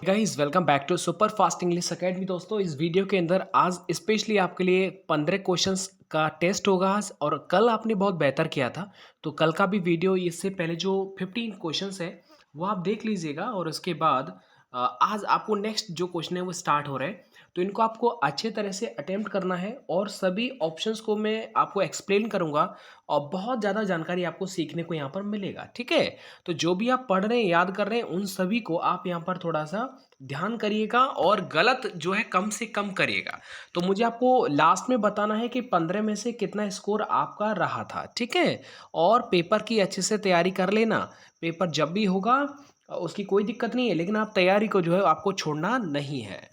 Guys welcome back to super fast English academy. दोस्तों, इस video के अंदर आज स्पेशली आपके लिए 15 क्वेश्चंस का टेस्ट होगा आज। और कल आपने बहुत बेहतर किया था, तो कल का भी वीडियो, इससे पहले जो 15 क्वेश्चंस है वो आप देख लीजिएगा। और उसके बाद आज आपको नेक्स्ट जो क्वेश्चन है वो स्टार्ट हो रहे हैं, तो इनको आपको अच्छे तरह से अटेम्प्ट करना है और सभी ऑप्शंस को मैं आपको एक्सप्लेन करूंगा और बहुत ज़्यादा जानकारी आपको सीखने को यहाँ पर मिलेगा। ठीक है, तो जो भी आप पढ़ रहे हैं, याद कर रहे हैं, उन सभी को आप यहाँ पर थोड़ा सा ध्यान करिएगा और गलत जो है कम से कम करिएगा। तो मुझे आपको लास्ट में बताना है कि 15 में से कितना स्कोर आपका रहा था। ठीक है, और पेपर की अच्छे से तैयारी कर लेना। पेपर जब भी होगा उसकी कोई दिक्कत नहीं है, लेकिन आप तैयारी को जो है आपको छोड़ना नहीं है।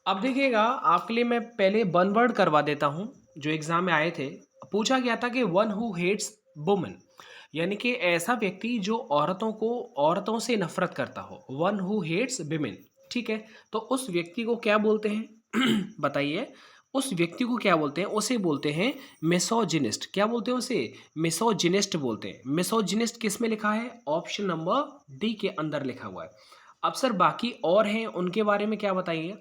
अब देखिएगा, आपके लिए मैं पहले वन वर्ड करवा देता हूँ जो एग्जाम में आए थे। पूछा गया था कि वन हु हेट्स वुमेन, यानी कि ऐसा व्यक्ति जो औरतों से नफरत करता हो। One who hates women. ठीक है, तो उस व्यक्ति को क्या बोलते हैं बताइए। उस व्यक्ति को क्या बोलते हैं? उसे बोलते हैं मिसोजिनिस्ट। क्या बोलते हैं उसे? मिसोजिनिस्ट बोलते हैं। मिसोजिनिस्ट किस में लिखा है? ऑप्शन नंबर डी के अंदर लिखा हुआ है। अब सर बाकी और हैं, उनके बारे में क्या बताइए।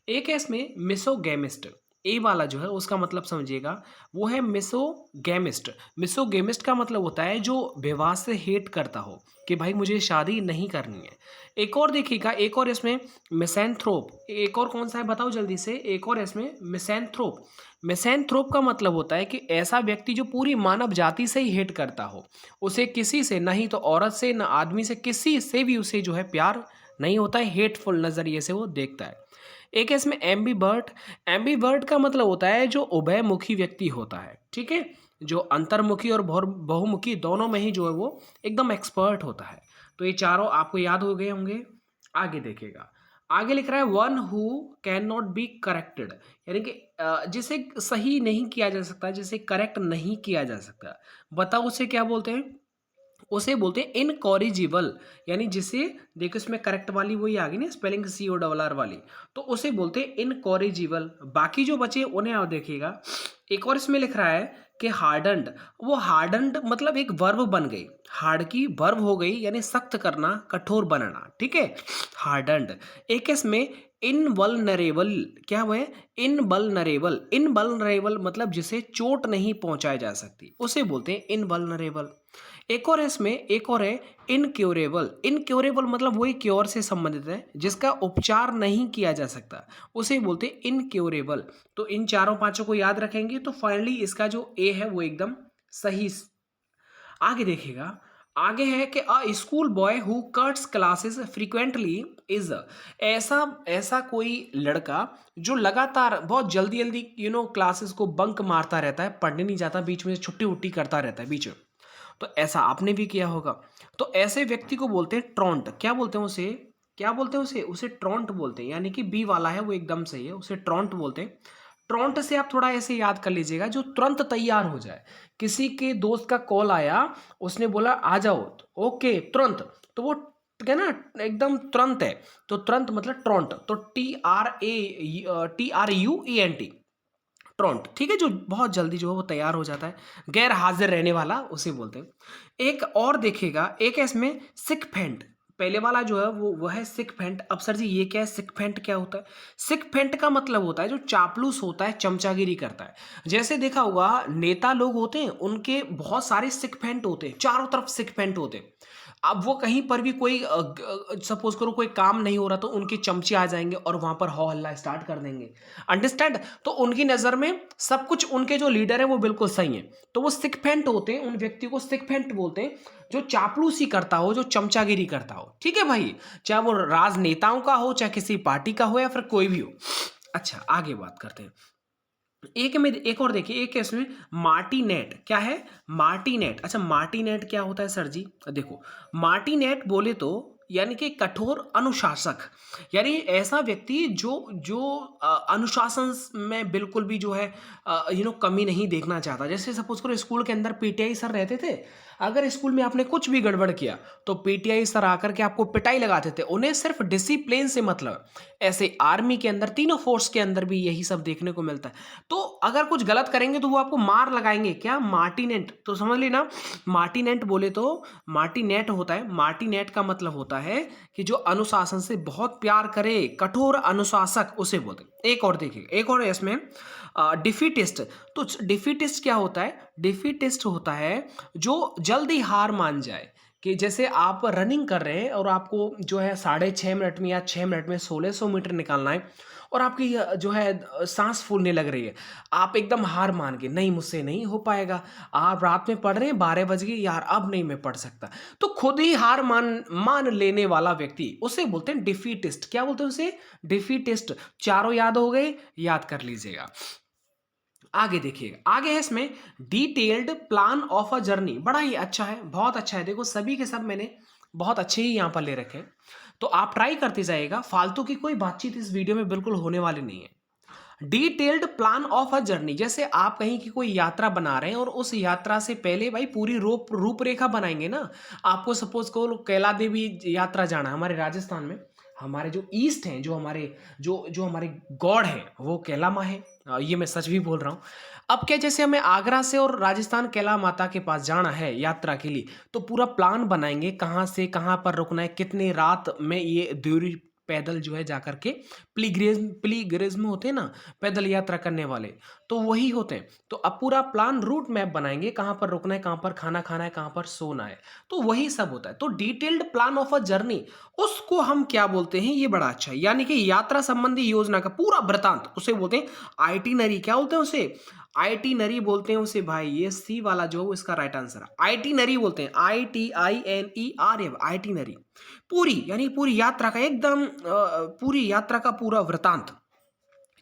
एक है इसमें मिसोगेमिस्ट। ए वाला जो है उसका मतलब समझिएगा, वो है मिसोगेमिस्ट। मिसोगेमिस्ट का मतलब होता है जो विवाह से हेट करता हो, कि भाई मुझे शादी नहीं करनी है। एक और देखिएगा, एक और इसमें मिसैंथ्रोप। एक और कौन सा है बताओ जल्दी से। एक और इसमें मिसैंथ्रोप। मिसैंथ्रोप का मतलब होता है कि ऐसा व्यक्ति जो पूरी मानव जाति से ही हेट करता हो। उसे किसी से, नहीं तो औरत से, ना आदमी से, किसी से भी उसे जो है प्यार नहीं होता है, हेटफुल नज़रिए से वो देखता है। एक है इसमें एम्बीवर्ट। एम्बीवर्ट का मतलब होता है जो उभयमुखी व्यक्ति होता है। ठीक है, जो अंतर्मुखी और बहुमुखी दोनों में ही जो है वो एकदम एक्सपर्ट होता है। तो ये चारों आपको याद हो गए होंगे। आगे देखिएगा, आगे लिख रहा है one who can not be corrected, यानी कि जिसे सही नहीं किया जा सकता, जिसे करेक्ट नहीं किया जा सकता। बताओ उसे क्या बोलते हैं? उसे बोलते हैं इनकॉरिजिबल, यानी जिसे, देखो इसमें करेक्ट वाली वही आ गई ना, स्पेलिंग CORR वाली, तो उसे बोलते हैं इनकॉरिजिबल। बाकी जो बचे उन्हें आप देखिएगा। एक और इसमें लिख रहा है कि हार्डन्ड। वो हार्डन्ड मतलब एक वर्ब बन गई, हार्ड की वर्ब हो गई, यानी सख्त करना, कठोर बनाना। ठीक है, हार्डन्ड। एक इसमें इनवल्नरेबल। क्या हुआ है? इनवल्नरेबल। इनवल्नरेबल मतलब जिसे चोट नहीं पहुंचाई जा सकती, उसे बोलते हैं इनवल्नरेबल। एक और है इसमें, एक और है इनक्योरेबल। इनक्योरेबल मतलब वही क्योर से संबंधित है, जिसका उपचार नहीं किया जा सकता, उसे बोलते हैं इनक्योरेबल। तो इन चारों पांचों को याद रखेंगे तो फाइनली इसका जो ए है वो एकदम सही। आगे देखिएगा, आगे है कि अ school boy who cuts classes frequently is. ऐसा ऐसा कोई लड़का जो लगातार बहुत जल्दी जल्दी क्लासेस को बंक मारता रहता है, पढ़ने नहीं जाता, बीच में छुट्टी उट्टी करता रहता है बीच में। तो ऐसा आपने भी किया होगा। तो ऐसे व्यक्ति को बोलते हैं ट्रॉन्ट। क्या बोलते हैं उसे? क्या बोलते हैं उसे? उसे ट्रॉन्ट बोलते हैं, यानी कि बी वाला है वो एकदम सही है, उसे ट्रॉन्ट बोलते हैं। ट्रॉन्ट से आप थोड़ा ऐसे याद कर लीजिएगा, जो तुरंत तैयार हो जाए। किसी के दोस्त का कॉल आया, उसने बोला आ जाओ, तो ओके तुरंत, तो वो क्या ना, एकदम तुरंत है। तो तुरंत मतलब ट्रॉन्ट, तो TRUENT, ट्रॉन्ट। ठीक है, जो बहुत जल्दी जो है वो तैयार हो जाता है, गैर हाजिर रहने वाला, उसे बोलते हैं। एक और देखिएगा, एक है इसमें सिकफेंट। पहले वाला जो है वो है सिकफेंट। अब सर जी ये क्या है? सिकफेंट क्या होता है? सिकफेंट का मतलब होता है जो चापलूस होता है, चमचागिरी करता है। जैसे देखा होगा नेता लोग होते हैं, उनके बहुत सारे सिकफेंट होते हैं, चारों तरफ सिकफेंट होते हैं। अब वो कहीं पर भी कोई सपोज करो कोई काम नहीं हो रहा, तो उनके चमचे आ जाएंगे और वहां पर हो हल्ला स्टार्ट कर देंगे। अंडरस्टैंड? तो उनकी नजर में सब कुछ, उनके जो लीडर है वो बिल्कुल सही है, तो वो सिकफेंट होते हैं। उन व्यक्ति को सिकफेंट बोलते हैं जो चापलूसी करता हो, जो चमचागिरी करता हो। ठीक है भाई, चाहे वो राजनेताओं का हो, चाहे किसी पार्टी का हो, या फिर कोई भी हो। अच्छा, आगे बात करते हैं। एक में एक और देखिए, एक है इसमें मार्टिनेट। क्या है? मार्टिनेट। अच्छा, मार्टिनेट क्या होता है सर जी? देखो, मार्टिनेट बोले तो यानी कि कठोर अनुशासक, यानी ऐसा व्यक्ति जो जो अनुशासन में बिल्कुल भी जो है कमी नहीं देखना चाहता। जैसे सपोज करो स्कूल के अंदर PTI सर रहते थे, अगर स्कूल में आपने कुछ भी गड़बड़ किया तो पीटीआई सर आकर के आपको पिटाई लगाते थे, उन्हें सिर्फ डिसिप्लिन से मतलब। ऐसे आर्मी के अंदर, तीनों फोर्स के अंदर भी यही सब देखने को मिलता है। तो अगर कुछ गलत करेंगे तो वो आपको मार लगाएंगे। क्या? मार्टिनेट। तो समझ लेना, मार्टिनेट बोले तो मार्टिनेट होता है। मार्टिनेट का मतलब होता है कि जो अनुशासन से बहुत प्यार करे, कठोर अनुशासक, उसे बोलते हैं। एक और देखिए, एक और इसमें डिफीटिस्ट। तो डिफीटिस्ट क्या होता है? डिफीटिस्ट होता है जो जल्दी हार मान जाए। कि जैसे आप रनिंग कर रहे हैं और आपको जो है 6.5 मिनट में या 6 मिनट में 1600 मीटर निकालना है, और आपकी जो है सांस फूलने लग रही है, आप एकदम हार मान के, नहीं मुझसे नहीं हो पाएगा। आप रात में पढ़ रहे हैं, 12 बज गए, यार अब नहीं मैं पढ़ सकता, तो खुद ही हार मान मान लेने वाला व्यक्ति, उसे बोलते हैं डिफीटिस्ट। क्या बोलते हैं उसे? डिफीटिस्ट। चारों याद हो गए? याद कर लीजिएगा। आगे देखिएगा, आगे है इसमें detailed plan of a journey. बड़ा ही अच्छा है, बहुत अच्छा है। देखो सभी के सब मैंने बहुत अच्छे ही यहाँ पर ले रखे हैं, तो आप ट्राई करते जाइएगा। फालतू की कोई बातचीत इस वीडियो में बिल्कुल होने वाली नहीं है। Detailed plan of a journey, जैसे आप कहीं की कोई यात्रा बना रहे हैं और उस यात्रा से पहले भाई पूरी रूपरेखा बनाएंगे ना। आपको सपोज को कैला देवी यात्रा जाना है हमारे राजस्थान में। हमारे जो ईस्ट हैं, जो हमारे जो जो हमारे गॉड हैं, वो कैला माँ है। ये मैं सच भी बोल रहा हूँ। अब क्या, जैसे हमें आगरा से और राजस्थान कैला माता के पास जाना है यात्रा के लिए, तो पूरा प्लान बनाएंगे कहाँ से कहाँ पर रुकना है, कितने रात में ये दूरी पैदल जो है जाकर के प्लीग्रिज्म होते हैं ना, पैदल यात्रा करने वाले, तो वही होते हैं। तो अब पूरा प्लान, रूट मैप बनाएंगे, कहाँ पर रुकना है, कहाँ पर खाना खाना है, कहाँ पर सोना है, तो वही सब होता है। तो detailed plan of a journey, उसको हम क्या बोलते हैं? ये बड़ा अच्छा है, यानी कि यात्रा संबंधी योजना का पूरा वृतांत, उसे बोलते हैं आइटिनरी। क्या बोलते हैं उसे? आइटिनरी बोलते हैं उसे भाई। ये सी वाला जो है इसका राइट आंसर है, आइटिनरी बोलते हैं। ITINER, itinerary. पूरी यानी पूरी यात्रा का एकदम पूरी यात्रा का पूरा वृतांत।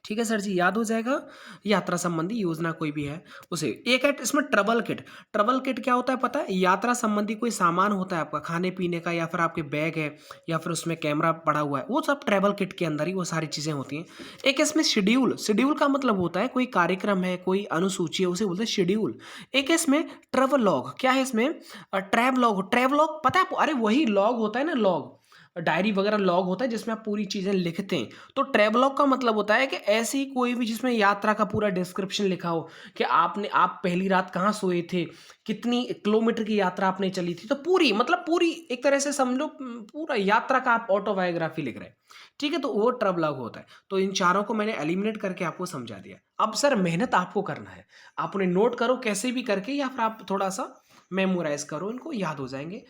ठीक है सर जी, याद हो जाएगा। यात्रा संबंधी योजना कोई भी है उसे। एक है इसमें ट्रैवल किट। ट्रैवल किट क्या होता है पता है? यात्रा संबंधी कोई सामान होता है आपका, खाने पीने का, या फिर आपके बैग है, या फिर उसमें कैमरा पड़ा हुआ है, वो सब ट्रैवल किट के अंदर ही वो सारी चीजें होती हैं। एक इसमें शेड्यूल। शेड्यूल का मतलब होता है कोई कार्यक्रम है, कोई अनुसूची है, उसे बोलते हैं शेड्यूल। एक है इसमें ट्रैवल लॉग। क्या है इसमें? ट्रैवलॉग। ट्रैवलॉग पता है? अरे वही लॉग होता है ना, लॉग, डायरी वगैरह लॉग होता है जिसमें आप पूरी चीजें लिखते हैं। तो ट्रैवलॉग का मतलब होता है कि ऐसी कोई भी जिसमें यात्रा का पूरा डिस्क्रिप्शन लिखा हो, कि आप पहली रात कहाँ सोए थे, कितनी किलोमीटर की यात्रा आपने चली थी, तो पूरी मतलब पूरी एक तरह से समझ लो पूरा यात्रा का आप ऑटोबायोग्राफी लिख रहे हैं। ठीक है, तो वो ट्रैवलॉग होता है। तो इन चारों को मैंने एलिमिनेट करके आपको समझा दिया। अब सर मेहनत आपको करना है, आप उन्हें नोट करो कैसे भी करके, या फिर आप थोड़ा सा मेमोराइज करो, इनको याद हो जाएंगे।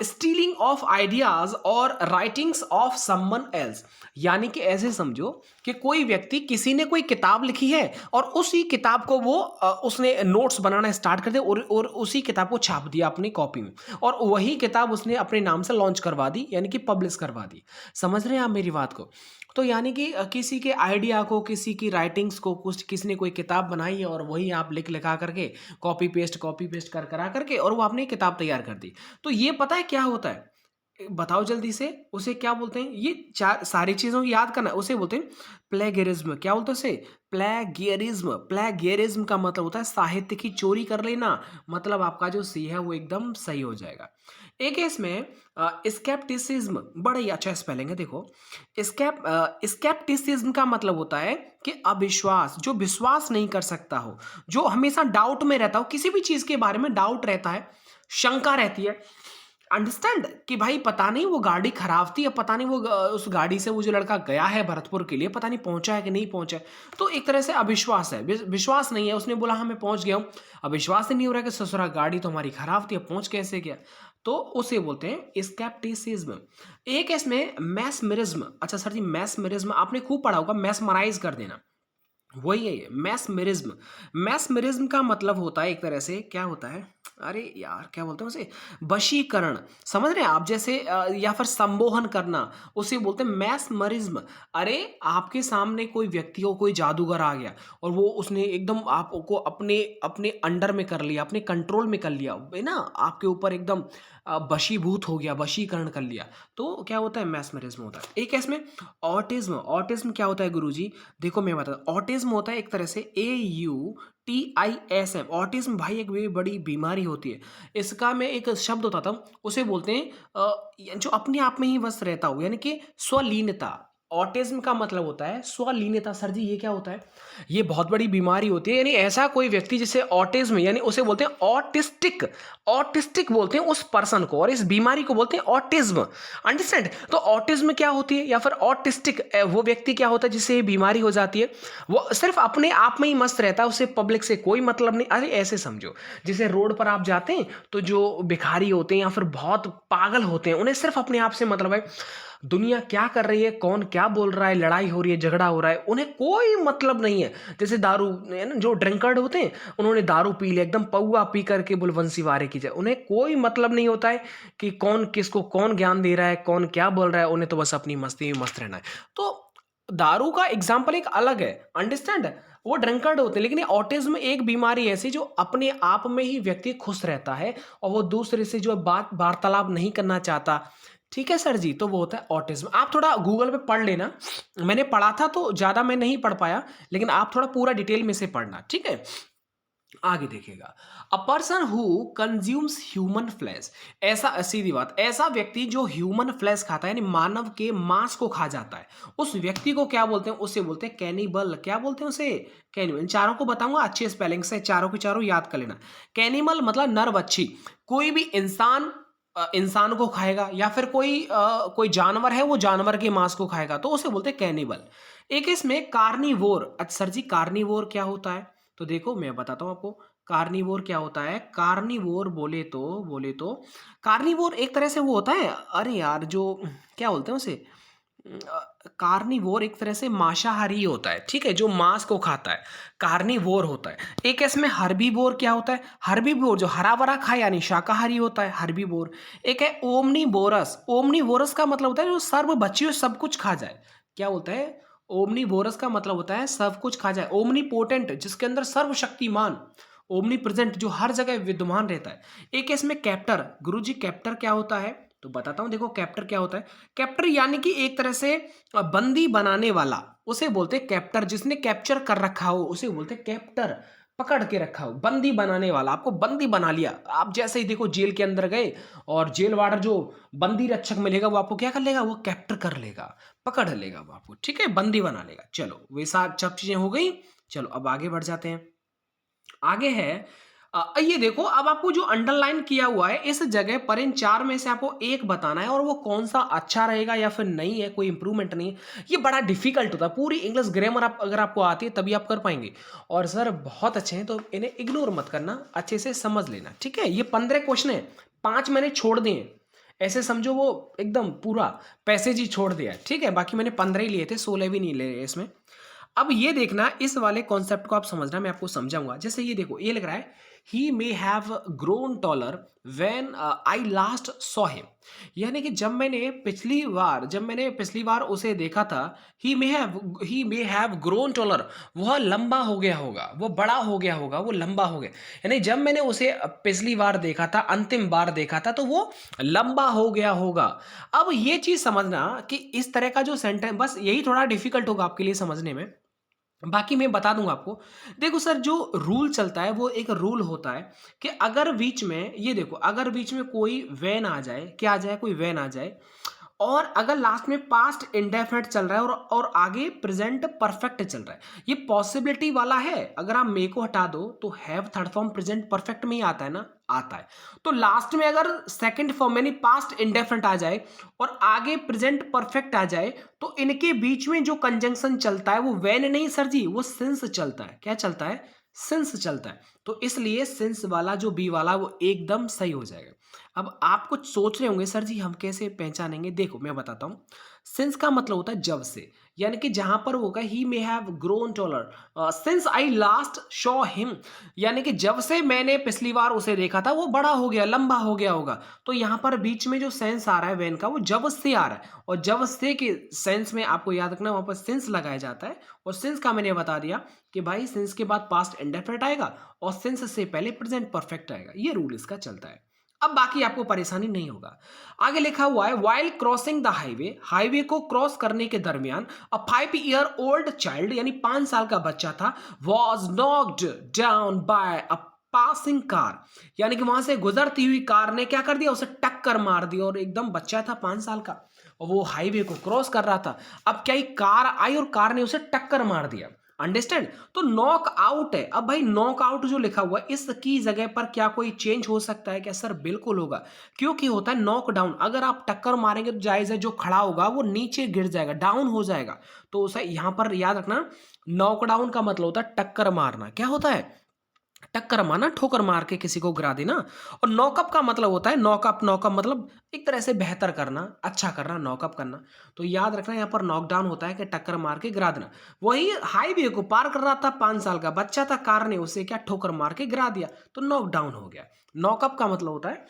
स्टीलिंग ऑफ आइडियाज और राइटिंग्स ऑफ समवन एल्स, यानी कि ऐसे समझो कि कोई व्यक्ति, किसी ने कोई किताब लिखी है और उसी किताब को वो उसने नोट्स बनाना स्टार्ट कर दिया, और उसी किताब को छाप दिया अपनी कॉपी में, और वही किताब उसने अपने नाम से लॉन्च करवा दी, यानी कि पब्लिश करवा दी। समझ रहे हैं आप मेरी बात को? तो यानी कि किसी के आइडिया को, किसी की राइटिंग्स को, कुछ किसी ने कोई किताब बनाई है और वही आप लिखा करके कॉपी पेस्ट कर करा करके, और वो आपने किताब तैयार कर दी। तो ये पता है क्या होता है? बताओ जल्दी से, उसे क्या बोलते हैं? ये चार सारी चीजों को याद करना, उसे बोलते हैं प्लेगियरिज्म। क्या बोलते हैं उसे? प्लेगियरिज्म। प्लेगियरिज्म का मतलब होता है साहित्य की चोरी कर लेना, मतलब आपका जो सी है वो एकदम सही हो जाएगा। एक है इसमें स्केप्टिसिज्म। बड़ा ही अच्छा स्पेलिंग है, देखो। स्केप्टिसिज्म का मतलब होता है कि अविश्वास, जो विश्वास नहीं कर सकता हो, जो हमेशा डाउट में रहता हो, किसी भी चीज के बारे में डाउट रहता है, शंका रहती है। अंडरस्टैंड कि भाई पता नहीं वो गाड़ी खराब थी, या पता नहीं वो उस गाड़ी से वो जो लड़का गया है भरतपुर के लिए, पता नहीं पहुंचा है कि नहीं पहुंचा है। तो एक तरह से अविश्वास है, विश्वास नहीं है। उसने बोला हाँ मैं पहुंच गया हूं, अब विश्वास ही नहीं हो रहा है कि ससुरा गाड़ी तो हमारी खराब थी, अब पहुंच कैसे गया। तो उसे बोलते हैं स्केप्टिसिज्म। एक है इसमें मैस्मरिज्म। अच्छा सर जी, मैस्मरिज्म आपने खूब पढ़ा होगा, मैस्मराइज कर देना, वही है ये मैस्मरिज्म। मैस्मरिज्म का मतलब होता है एक तरह से, क्या होता है, अरे यार क्या बोलते हैं उसे, वशीकरण। समझ रहे हैं आप? जैसे या फिर संमोहन करना, उसे बोलते हैं मैस्मरिज्म। अरे आपके सामने कोई व्यक्ति हो, कोई जादूगर आ गया, और वो उसने एकदम आपको अपने अपने अंडर में कर लिया, अपने कंट्रोल में कर लिया है ना, आपके ऊपर एकदम वशीभूत हो गया, वशीकरण कर लिया, तो क्या होता है, मैस्मरिज्म होता है। एक है इसमें ऑटिज्म। ऑटिज्म क्या होता है गुरुजी? देखो मैं बताता हूँ, ऑटिज्म होता है एक तरह से AUTISM। ऑटिज्म भाई एक बड़ी बीमारी होती है। इसका मैं एक शब्द होता था, उसे बोलते हैं जो अपने आप में ही व्यस्त रहता हो, यानी कि स्वलीनता। ऑटिज्म का मतलब होता है स्वलीनता। सर जी ये क्या होता है? ये बहुत बड़ी बीमारी होती है, यानी ऐसा कोई व्यक्ति जिसे ऑटिज्म, यानी उसे बोलते हैं ऑटिस्टिक। ऑटिस्टिक बोलते हैं उस पर्सन को, और इस बीमारी को बोलते हैं ऑटिज्म। अंडरस्टैंड? तो ऑटिज्म क्या होती है, या फिर ऑटिस्टिक वो व्यक्ति क्या होता है जिसे ये बीमारी हो जाती है? वो सिर्फ अपने आप में ही मस्त रहता है, उसे पब्लिक से कोई मतलब नहीं। अरे ऐसे समझो, जैसे रोड पर आप जाते हैं तो जो भिखारी होते हैं या फिर बहुत पागल होते हैं, उन्हें सिर्फ अपने आप से मतलब है, दुनिया क्या कर रही है, कौन क्या बोल रहा है, लड़ाई हो रही है, झगड़ा हो रहा है, उन्हें कोई मतलब नहीं है। जैसे दारू, जो ड्रिंकर्ड होते हैं, उन्होंने दारू पी लिया, एकदम पौआ पी करके बुलवंशी वारे की जाए, उन्हें कोई मतलब नहीं होता है कि कौन किसको कौन ज्ञान दे रहा है, कौन क्या बोल रहा है, उन्हें तो बस अपनी मस्ती में मस्त रहना है। तो दारू का एग्जाम्पल एक अलग है, अंडरस्टैंड? वो ड्रंकर्ड होते हैं, लेकिन ऑटिज्म एक बीमारी ऐसी जो अपने आप में ही व्यक्ति खुश रहता है और वो दूसरे से जो बात वार्तालाप नहीं करना चाहता। ठीक है सर जी, तो वो होता है ऑटिज्म। आप थोड़ा गूगल पे पढ़ लेना, मैंने पढ़ा था तो ज़्यादा मैं नहीं पढ़ पाया, लेकिन आप थोड़ा पूरा डिटेल में से पढ़ना, ठीक है? आगे देखिएगा, a person who consumes human flesh. ऐसा सीधी बात, ऐसा व्यक्ति जो ह्यूमन फ्लैश खाता है, यानी मानव के मांस को खा जाता है, उस व्यक्ति को क्या बोलते हैं? उसे बोलते हैं कैनिबल। क्या बोलते हैं उसे? कैनिबल। इन चारों को बताऊंगा, अच्छे स्पेलिंग से चारों के चारों याद कर लेना। कैनिमल मतलब नरभक्षी। कोई भी इंसान इंसान को खाएगा, या फिर कोई जानवर है वो जानवर के मांस को खाएगा, तो उसे बोलते हैं कैनिबल। एक इसमें कार्निवोर। अच्छा सर जी, कार्निवोर क्या होता है? तो देखो मैं बताता हूँ आपको, कार्निवोर क्या होता है। कार्निवोर बोले तो कार्निवोर एक तरह से वो होता है, अरे यार जो क्या बोलते हैं उसे, कार्निवोर एक तरह से मांसाहारी होता है, ठीक है, जो मांस को खाता है, कार्निवोर होता है। एक इसमें हर्बीवोर। क्या होता है? हर्बीवोर जो हरा भरा खाए, यानी शाकाहारी होता है, हर्बीवोर। एक है ओमनीवोरस। ओमनीवोरस का मतलब होता है जो सर्वभक्षी सब कुछ खा जाए। क्या बोलता है? ओमनीवोरस का मतलब होता है सब कुछ खा जाए। ओमनीपोटेंट जिसके अंदर सर्वशक्तिमान, ओमनी प्रेजेंट जो हर जगह विद्यमान रहता है। एक है इसमें कैप्टर। गुरुजी कैप्टर क्या होता है? तो बताता हूं, देखो कैप्टर क्या होता है। कैप्टर यानी कि एक तरह से बंदी बनाने वाला, उसे बोलते हैं कैप्टर। जिसने कैप्चर कर रखा हो उसे बोलते हैं कैप्टर। पकड़ के रखा हो, बंदी बनाने वाला, आपको बंदी बना लिया। आप जैसे ही देखो जेल के अंदर गए और जेल वार्डर जो बंदी रक्षक मिलेगा वो आपको क्या कर लेगा? वो कैप्टर कर लेगा, पकड़ लेगा वो आपको, ठीक है, बंदी बना लेगा। चलो वैसा सब चीजें हो गई। चलो अब आगे बढ़ जाते हैं। आगे है ये देखो, अब आपको जो अंडरलाइन किया हुआ है इस जगह पर इन चार में से आपको एक बताना है, और वो कौन सा अच्छा रहेगा या फिर नहीं है, कोई इंप्रूवमेंट नहीं है। ये बड़ा डिफिकल्ट होता है, पूरी इंग्लिश ग्रामर आप अगर आपको आती है तभी आप कर पाएंगे। और सर बहुत अच्छे हैं तो इन्हें इग्नोर मत करना, अच्छे से समझ लेना, ठीक है? ये 15 क्वेश्चन है, 5 मैंने छोड़ दिए, ऐसे समझो वो एकदम पूरा पैसेज ही छोड़ दिया है, ठीक है? बाकी मैंने 15 ही लिए थे, 16 भी नहीं ले रहे इसमें। अब ये देखना, इस वाले कॉन्सेप्ट को आप समझना, मैं आपको समझाऊंगा। जैसे ये देखो, ये लग रहा है he may have grown taller when I last saw him. यानी कि जब मैंने पिछली बार उसे देखा था, he may have grown taller, वह लंबा हो गया होगा, वो बड़ा हो गया होगा, वो लंबा हो गया। यानी जब मैंने उसे पिछली बार देखा था, अंतिम बार देखा था, तो वो लंबा हो गया होगा। अब ये चीज समझना कि इस तरह का जो सेंटेंस, बस यही थोड़ा डिफिकल्ट होगा आपके लिए समझने में, बाकी मैं बता दूंगा आपको। देखो सर, जो रूल चलता है वो एक रूल होता है कि अगर बीच में, ये देखो, अगर बीच में कोई वैन आ जाए, क्या आ जाए, कोई वैन आ जाए, और अगर लास्ट में पास्ट इंडेफिनिट चल रहा है और आगे प्रेजेंट परफेक्ट चल रहा है, ये पॉसिबिलिटी वाला है। अगर आप मे को हटा दो तो have third form present perfect में ही आता है ना, आता है। तो लास्ट में अगर सेकंड फॉर्म यानी पास्ट इंडेफिनिट आ जाए और आगे प्रेजेंट परफेक्ट आ जाए, तो इनके बीच में जो कंजंक्शन चलता है वो वैन नहीं सर जी, वो सिंस चलता है। क्या चलता है? सिंस चलता है। तो इसलिए सिंस वाला जो बी वाला वो एकदम सही हो जाएगा। अब आप कुछ सोच रहे होंगे, सर जी हम कैसे पहचानेंगे? देखो मैं बताता हूँ। सिंस का मतलब होता है जब से, यानी कि जहां पर होगा he may have grown taller since I last saw him, यानी कि जब से मैंने पिछली बार उसे देखा था वो बड़ा हो गया, लंबा हो गया होगा। तो यहाँ पर बीच में जो सेंस आ रहा है वेन का, वो जब से आ रहा है, और जब से के सेंस में आपको याद रखना वहां पर सिंस लगाया जाता है। और सिंस का मैंने बता दिया कि भाई सिंस के बाद पास्ट इंडेफिनिट आएगा और सिंस से पहले प्रेजेंट परफेक्ट आएगा, ये रूल इसका चलता है। अब बाकी आपको परेशानी नहीं होगा। आगे लिखा हुआ है while crossing the highway, highway को क्रॉस करने के दरमियान अ 5 ईयर ओल्ड चाइल्ड यानी 5 साल का बच्चा था was knocked down by a passing car, यानी कि वहां से गुजरती हुई कार ने क्या कर दिया, उसे टक्कर मार दी। और एकदम बच्चा था 5 साल का और वो हाईवे को क्रॉस कर रहा था। अब क्या, कार आई और कार ने उसे टक्कर मार दिया। अंडरस्टैंड? तो नॉक आउट है। अब भाई नॉक आउट जो लिखा हुआ है इसकी जगह पर क्या कोई चेंज हो सकता है क्या? सर बिल्कुल होगा, क्योंकि होता है नॉक डाउन। अगर आप टक्कर मारेंगे तो जायज है जो खड़ा होगा वो नीचे गिर जाएगा, डाउन हो जाएगा। तो उसे यहां पर याद रखना, नॉक डाउन का मतलब होता है टक्कर मारना। क्या होता है? टक्कर मारना, ठोकर मार के किसी को गिरा देना। और नॉकअप का मतलब होता है, नॉकअप, नॉकअप मतलब एक तरह से बेहतर करना, अच्छा करना, नॉकअप करना। तो याद रखना यहाँ पर नॉकडाउन होता है कि टक्कर मार के गिरा देना। वही हाईवे को पार कर रहा था, 5 साल का बच्चा था, कार ने उसे क्या ठोकर मार के गिरा दिया, तो नॉकडाउन हो गया। नॉकअप का मतलब होता है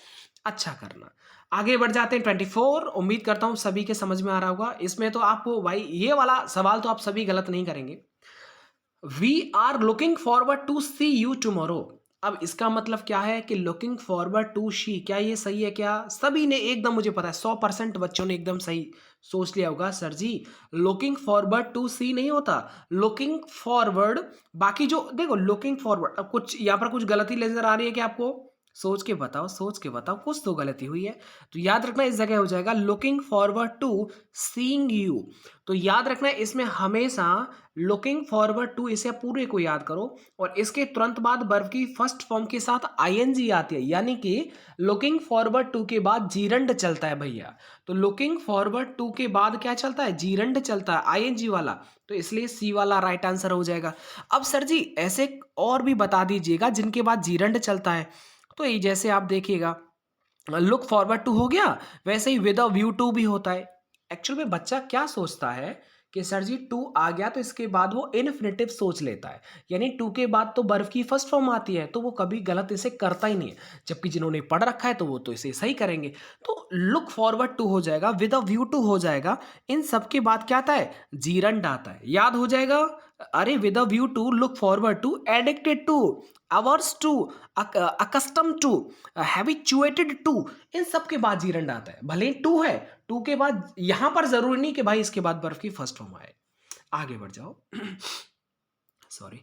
अच्छा करना। आगे बढ़ जाते हैं 24। उम्मीद करता हूं सभी के समझ में आ रहा होगा। इसमें तो आपको भाई ये वाला सवाल तो आप सभी गलत नहीं करेंगे। We are looking forward to see you tomorrow. अब इसका मतलब क्या है कि लुकिंग फॉरवर्ड टू शी, क्या ये सही है? क्या सभी ने एकदम, मुझे पता है 100% बच्चों ने एकदम सही सोच लिया होगा। Sir ji looking forward to see नहीं होता, लुकिंग फॉरवर्ड। बाकी जो देखो लुकिंग फॉरवर्ड, अब कुछ यहाँ पर कुछ गलती नजर आ रही है क्या आपको? सोच के बताओ, सोच के बताओ, कुछ तो गलती हुई है। तो याद रखना इस जगह हो जाएगा looking forward to seeing you. तो याद रखना इसमें हमेशा लुकिंग फॉरवर्ड टू, इसे पूरे को याद करो और इसके तुरंत बाद वर्ब की फर्स्ट फॉर्म के साथ आईएनजी आती है, यानी कि लुकिंग फॉरवर्ड टू के बाद जीरंड चलता है भैया। तो लुकिंग फॉरवर्ड टू के बाद क्या चलता है? जीरंड चलता है, आईएनजी वाला। तो इसलिए सी वाला राइट आंसर हो जाएगा। अब सर जी ऐसे और भी बता दीजिएगा जिनके बाद जीरंड चलता है। तो ये जैसे आप देखिएगा लुक फॉरवर्ड टू हो गया, वैसे ही विद अ व्यू टू भी होता है। एक्चुअल में बच्चा क्या सोचता है कि सर जी टू आ गया तो इसके बाद वो इन्फिनेटिव सोच लेता है, यानी टू के बाद तो बर्फ की फर्स्ट फॉर्म आती है, तो वो कभी गलत इसे करता ही नहीं है। जबकि जिन्होंने पढ़ रखा है तो वो तो इसे सही करेंगे। तो लुक फॉरवर्ड टू हो जाएगा, विद अ व्यू टू हो जाएगा। इन सब के बाद क्या आता है? जीरंड आता है, याद हो जाएगा। अरे with a view to, look forward to, addicted to, averse to, accustom to, habituated to, इन सब के बाद जीरंड आता है। भले टू है, टू के बाद यहां पर जरूरी नहीं कि भाई इसके बाद बर्फ की फर्स्ट फॉर्म आए। आगे बढ़ जाओ। सॉरी।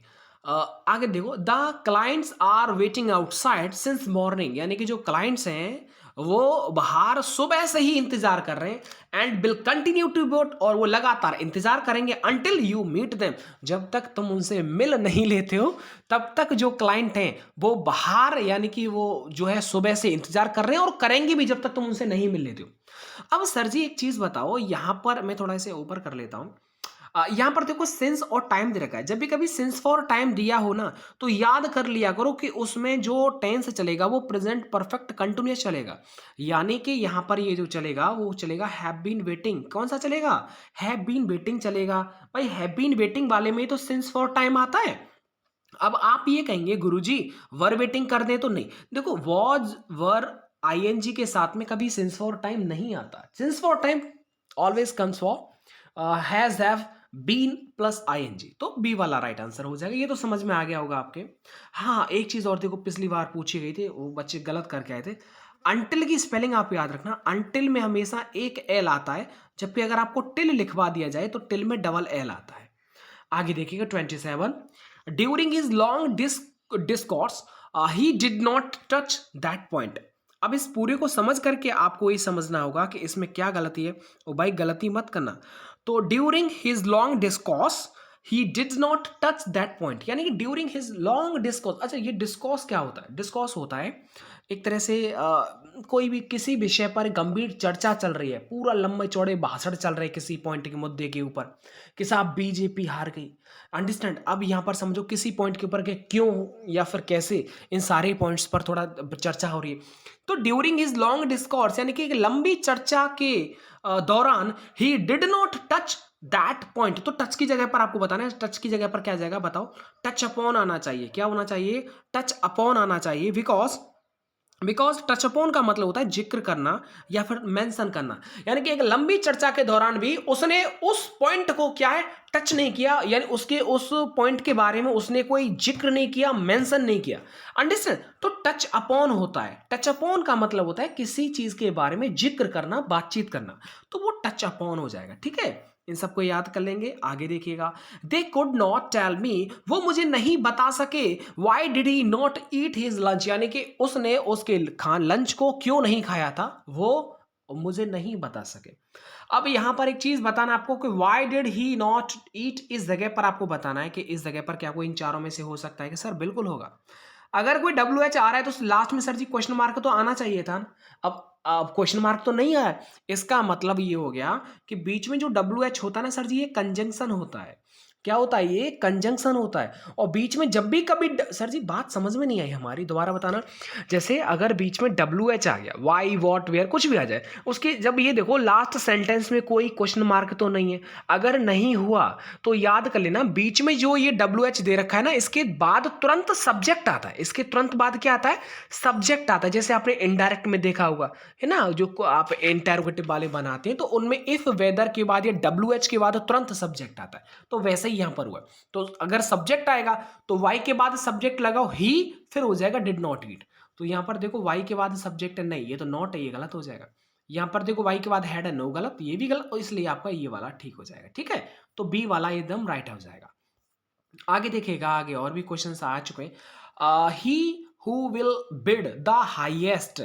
आगे देखो, the clients are waiting outside since morning, यानी कि जो क्लाइंट्स हैं वो बाहर सुबह से ही इंतजार कर रहे हैं। And will continue to wait, और वो लगातार इंतजार करेंगे अंटिल यू मीट देम, जब तक तुम उनसे मिल नहीं लेते हो तब तक जो क्लाइंट हैं वो बाहर, यानी कि वो जो है सुबह से इंतजार कर रहे हैं और करेंगे भी जब तक तुम उनसे नहीं मिल लेते हो। अब सर जी एक चीज बताओ, यहां पर मैं थोड़ा इसे ऊपर कर लेता हूं। यहाँ पर देखो सिंस और टाइम दे रखा है। जब भी कभी सिंस फॉर टाइम दिया हो ना, तो याद कर लिया करो कि उसमें जो टेंस चलेगा वो प्रेजेंट परफेक्ट कंटिन्यूअस चलेगा। यानी कि यहाँ पर ये जो चलेगा वो चलेगा हैव बीन वेटिंग। कौन सा चलेगा? हैव बीन वेटिंग चलेगा। भाई हैव बीन वेटिंग वाले में तो सिंस फॉर टाइम आता है। अब आप ये कहेंगे गुरुजी वर वेटिंग कर दे, तो नहीं। देखो वॉज, वर, आईएनजी के साथ में कभी सिंस फॉर टाइम नहीं आता। Since for time always comes for has, have, been plus ING. तो बी वाला राइट आंसर हो जाएगा। ये तो समझ में आ गया होगा आपके। हाँ एक चीज और देखो, पिछली बार पूछी गई थी, वो बच्चे गलत करके आए थे। अंटिल की स्पेलिंग आप याद रखना, अंटिल में हमेशा एक एल आता है, जबकि अगर आपको टिल लिखवा दिया जाए तो टिल में डबल एल आता है। आगे देखिएगा 27। During his long discourse he did not touch that point. अब इस पूरे को समझ करके आपको ये समझना होगा कि इसमें क्या गलती है। ओ भाई गलती मत करना। तो during his long discourse he did not touch that point, यानी कि ड्यूरिंग हिज लॉन्ग डिस्कोर्स। अच्छा ये डिस्कोर्स क्या होता है? डिस्कोर्स होता है एक तरह से कोई भी किसी विषय पर गंभीर चर्चा चल रही है, पूरा लंबे चौड़े भाषण चल रहे किसी पॉइंट के मुद्दे के ऊपर कि साहब बीजेपी हार गई। अंडरस्टैंड? अब यहाँ पर समझो किसी पॉइंट के ऊपर के क्यों या फिर कैसे, इन सारे पॉइंट्स पर थोड़ा चर्चा हो रही है। तो ड्यूरिंग हिज लॉन्ग डिस्कोर्स यानी कि एक लंबी चर्चा के दौरान he did not touch that point. तो टच की जगह पर आपको बताना है, टच की जगह पर क्या जाएगा बताओ? टच अपॉन आना चाहिए। क्या होना चाहिए? टच अपॉन आना चाहिए। बिकॉज बिकॉज टच अपॉन का मतलब होता है जिक्र करना या फिर मेंशन करना, यानी कि एक लंबी चर्चा के दौरान भी उसने उस पॉइंट को क्या है टच नहीं किया, यानी उसके उस पॉइंट के बारे में उसने कोई जिक्र नहीं किया, मेंशन नहीं किया। अंडरस्टैंड? तो टच अपॉन होता है, टच अपॉन का मतलब होता है किसी चीज के बारे में जिक्र करना, बातचीत करना, तो वो टच अपॉन हो जाएगा। ठीक है, इन सबको याद कर लेंगे। आगे देखिएगा, they could not tell me, वो मुझे नहीं बता सके, why did he not eat his lunch, यानी कि उसने उसके लंच को क्यों नहीं खाया था, वो मुझे नहीं बता सके। अब यहां पर एक चीज बताना आपको कि वाई डिड ही नॉट ईट, इस जगह पर आपको बताना है कि इस जगह पर क्या कोई इन चारों में से हो सकता है कि सर बिल्कुल होगा। अगर कोई डब्ल्यू एच आ रहा है तो लास्ट में सर जी क्वेश्चन मार्क तो आना चाहिए था। अब क्वेश्चन मार्क तो नहीं आया, इसका मतलब ये हो गया कि बीच में जो डब्ल्यू एच होता है ना सर जी, ये कंजंक्शन होता है। क्या होता है? ये कंजंक्शन होता है। और बीच में जब भी कभी सर जी बात समझ में नहीं आई हमारी, दोबारा बताना। जैसे अगर बीच में डब्ल्यू एच आ गया, वाई वॉट वेयर कुछ भी आ जाए, उसके जब ये देखो लास्ट सेंटेंस में कोई क्वेश्चन मार्क तो नहीं है, अगर नहीं हुआ तो याद कर लेना बीच में जो ये डब्ल्यू एच दे रखा है ना, इसके बाद तुरंत सब्जेक्ट आता है। इसके तुरंत बाद क्या आता है? सब्जेक्ट आता है। जैसे आपने इनडायरेक्ट में देखा होगा, है ना, जो आप इंटरोगेटिव वाले बनाते हैं तो उनमें इफ वेदर के बाद या डब्ल्यू एच के बाद तुरंत सब्जेक्ट आता है, तो वैसे ही यहां पर हुआ। तो अगर सब्जेक्ट आएगा तो वाई के बाद सब्जेक्ट लगाओ ही, फिर हो जाएगा डिड नॉट ईट। तो यहां पर देखो वाई के बाद सब्जेक्ट है नहीं, ये तो नॉट है, ये गलत हो जाएगा। यहां पर देखो वाई के बाद हैड है, नो, गलत, ये भी गलत, इसलिए आपका ये वाला ठीक हो जाएगा। ठीक है, तो बी वाला एकदम राइट हो जाएगा। आगे देखिएगा, आगे और भी क्वेश्चंस आ चुके हैं। He who will bid the highest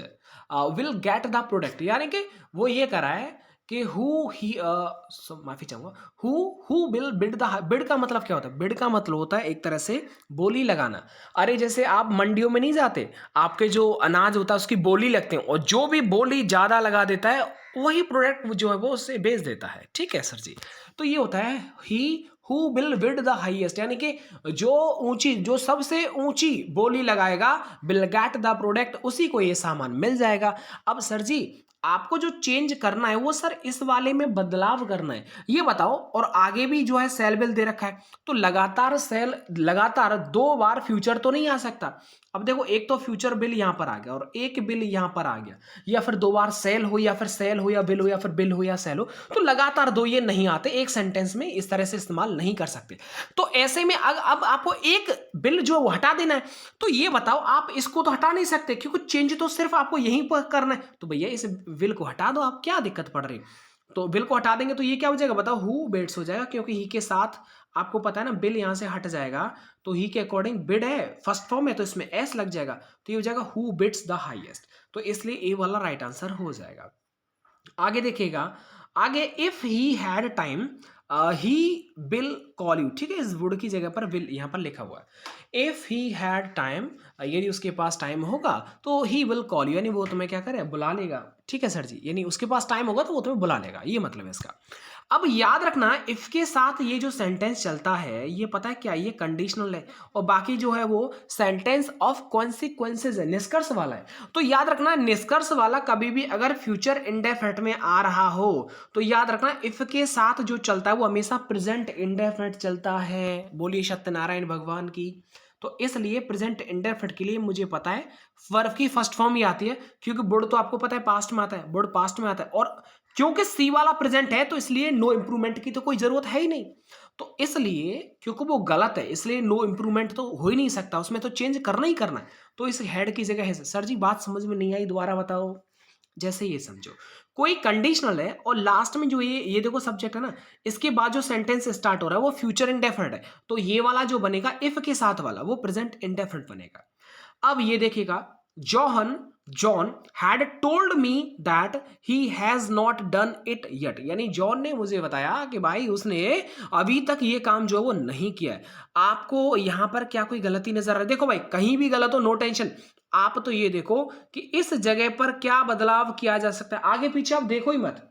will get the product, यानी कि वो ये करा है कि माफी चाहूंगा, who who will bid the, bid का मतलब क्या होता है? बिड का मतलब होता है एक तरह से बोली लगाना। अरे जैसे आप मंडियों में नहीं जाते, आपके जो अनाज होता है उसकी बोली लगते हैं, और जो भी बोली ज्यादा लगा देता है वही प्रोडक्ट जो है वो उससे बेच देता है। ठीक है सर जी, तो ये होता है he who will bid the highest, यानी कि जो ऊंची, जो सबसे ऊंची बोली लगाएगा, विल गेट द प्रोडक्ट, उसी को ये सामान मिल जाएगा। अब सर जी आपको जो चेंज करना है वो सर इस वाले में बदलाव करना है, ये बताओ। और आगे भी जो है सेल बिल दे रखा है, तो लगातार सेल, लगातार 2 बार फ्यूचर तो नहीं आ सकता। अब देखो एक तो फ्यूचर बिल यहां पर आ गया और एक बिल यहां पर आ गया, या फिर 2 बार सेल हो, या फिर सेल हो या बिल हो, या फिर बिल हो या सेल हो, तो लगातार दो ये नहीं आते एक सेंटेंस में, इस तरह से इस्तेमाल नहीं कर सकते। तो ऐसे में अब आपको एक बिल जो वो हटा देना है, तो ये बताओ आप इसको तो हटा नहीं सकते क्योंकि चेंज तो सिर्फ आपको यहीं पर करना है, तो भैया इस बिल को हटा दो, आप क्या दिक्कत पड़ रही। तो बिल को हटा देंगे तो ये क्या हो जाएगा बताओ? हु बिड्स हो जाएगा, क्योंकि ही के साथ आपको पता है ना बिल यहां से हट जाएगा, तो ही के अकॉर्डिंग बिड है फर्स्ट फॉर्म है, तो इसमें एस लग जाएगा, तो ये हो जाएगा हु बिड्स द हाईएस्ट। तो इसलिए ए वाला राइट आंसर हो जाएगा। आगे देखिएगा, आगे if he had time he will call you. ठीक है, इस वुड की जगह पर विल यहां पर लिखा हुआ है। इफ ही हैड टाइम, यदि उसके पास टाइम होगा तो ही विल कॉल यू, यानी वो तुम्हें क्या करे? बुला लेगा। ठीक है सर जी, यानी उसके पास टाइम होगा तो वो तुम्हें बुला लेगा, ये मतलब है इसका। अब याद रखना इफ के साथ ये जो सेंटेंस चलता है, ये पता है क्या, ये कंडीशनल है, और बाकी जो है वो सेंटेंस ऑफ कॉन्सिक्वेंसेज है, निष्कर्ष वाला है। तो याद रखना निष्कर्ष वाला कभी भी अगर फ्यूचर इंडेफिनिट में आ रहा हो तो याद रखना इफ के साथ जो चलता है वो हमेशा प्रेजेंट इंडेफिनिट चलता है। बोलिए सत्यनारायण भगवान की। तो इसलिए प्रेजेंट इंडेफिनिट के लिए मुझे पता है वर्ब की फर्स्ट फॉर्म ही आती है, क्योंकि बुड तो आपको पता है पास्ट में आता है, बुड पास्ट में आता है, और क्योंकि सी वाला प्रेजेंट है तो इसलिए नो इंप्रूवमेंट की तो कोई जरूरत है ही नहीं। तो इसलिए क्योंकि वो गलत है इसलिए नो इंप्रूवमेंट तो हो ही नहीं सकता, उसमें तो चेंज करना ही करना है। तो इस हेड की जगह है। सर जी बात समझ में नहीं आई, दोबारा बताओ। जैसे ये समझो कोई कंडीशनल है और लास्ट में जो ये देखो सब्जेक्ट है ना, इसके बाद जो सेंटेंस स्टार्ट हो रहा है वो फ्यूचर इंडेफिनिट है, तो ये वाला जो बनेगा इफ के साथ वाला वो प्रेजेंट इंडेफिनिट बनेगा। अब ये देखिएगा, John had told me that he has not done it yet, यानी जॉन ने मुझे बताया कि भाई उसने अभी तक ये काम जो है वो नहीं किया है। आपको यहां पर क्या कोई गलती नजर आ रहा है? देखो भाई कहीं भी गलत हो नो टेंशन, आप तो ये देखो कि इस जगह पर क्या बदलाव किया जा सकता है, आगे पीछे आप देखो ही मत।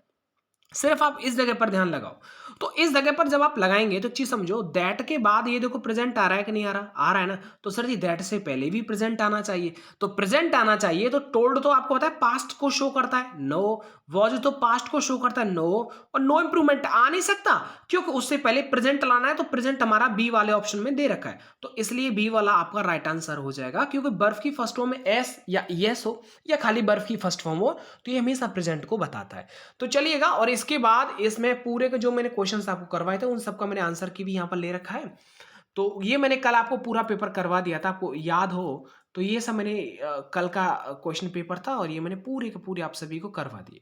सिर्फ आप इस जगह पर ध्यान लगाओ। तो इस जगह पर जब आप लगाएंगे तो चीज समझो, दैट के बाद ये देखो प्रेजेंट आ रहा है कि नहीं आ रहा, आ रहा है ना। तो सर जी दैट से पहले भी प्रेजेंट आना चाहिए, तो प्रेजेंट आना चाहिए। तो टोल्ड तो आपको पता है पास्ट को शो करता है, नो। वॉज तो पास्ट को शो करता है, नो। और नो इंप्रूवमेंट आ नहीं सकता, क्योंकि उससे पहले प्रेजेंट लाना है। तो प्रेजेंट हमारा बी वाले ऑप्शन में दे रखा है, तो इसलिए बी वाला आपका राइट आंसर हो जाएगा। क्योंकि बर्फ की फर्स्ट फॉर्म में एस या यस हो या खाली बर्फ की फर्स्ट फॉर्म हो, तो ये हमेशा प्रेजेंट को बताता है। तो चलिएगा, और इसके बाद इसमें पूरे के जो मैंने क्वेश्चंस आपको करवाए थे उन सबका मैंने आंसर की भी यहाँ पर ले रखा है। तो ये मैंने कल आपको पूरा पेपर करवा दिया था, आपको याद हो तो ये सब मैंने कल का क्वेश्चन पेपर था, और ये मैंने पूरे के पूरे आप सभी को करवा दिए।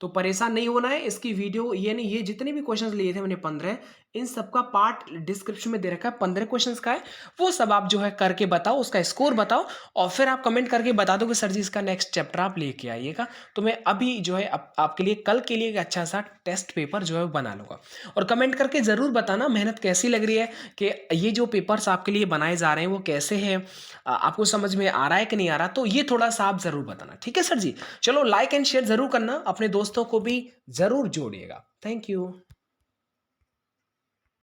तो परेशान नहीं होना है, इसकी वीडियो ये नहीं, ये जितने भी क्वेश्चंस लिए थे मैंने 15, इन सबका पार्ट डिस्क्रिप्शन में दे रखा है, 15 क्वेश्चंस का है। वो सब आप जो है करके बताओ, उसका स्कोर बताओ, और फिर आप कमेंट करके बता दो कि सर जी इसका नेक्स्ट चैप्टर आप लेके आइएगा। तो मैं अभी जो है आपके लिए कल के लिए एक अच्छा सा टेस्ट पेपर जो है बना लूँगा। और कमेंट करके ज़रूर बताना मेहनत कैसी लग रही है, कि ये जो पेपर्स आपके लिए बनाए जा रहे हैं वो कैसे हैं, आपको समझ में आ रहा है कि नहीं आ रहा। तो ये थोड़ा सा आप ज़रूर बताना, ठीक है सर जी। चलो लाइक एंड शेयर ज़रूर करना, अपने दोस्तों को भी ज़रूर जोड़िएगा। Thank you.